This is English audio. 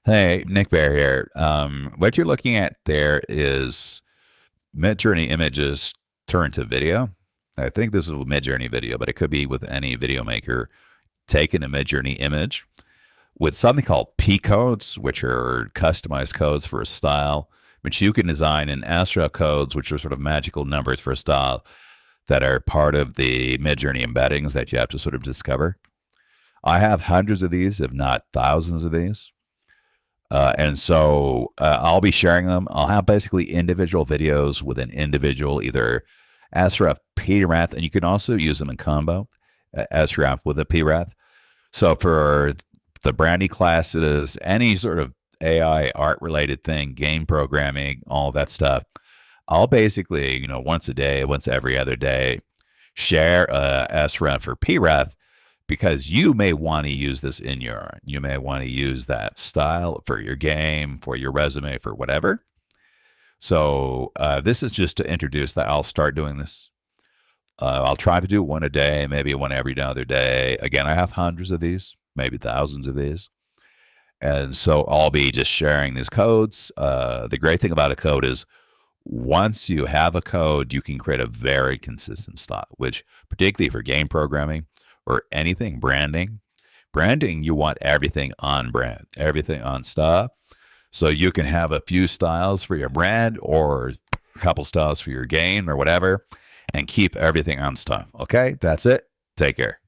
Hey, Nick Bear here. What you're looking at there is Midjourney images turned to video. I think this is a Midjourney video, but it could be with any video maker taking a Midjourney image with something called P codes, which are customized codes for a style, which you can design in SREF codes, which are sort of magical numbers for a style that are part of the Midjourney embeddings that you have to sort of discover. I have hundreds of these, if not thousands of these. And so I'll be sharing them. I'll have basically individual videos with an individual, either SREF PREF, and you can also use them in combo, SREF with a PREF. So for the brandy classes, any sort of AI art related thing, game programming, all that stuff, I'll basically, once a day, once every other day, share SREF or PREF because you may want to use this in your art. You may want to use that style for your game, for your resume, for whatever. So this is just to introduce that. I'll start doing this. I'll try to do one a day, maybe one every other day. Again, I have hundreds of these, maybe thousands of these. And so I'll be just sharing these codes. The great thing about a code is once you have a code, you can create a very consistent style, which particularly for game programming or anything branding. Branding, you want everything on brand, everything on style. So you can have a few styles for your brand or a couple styles for your game or whatever and keep everything on style. Okay, that's it. Take care.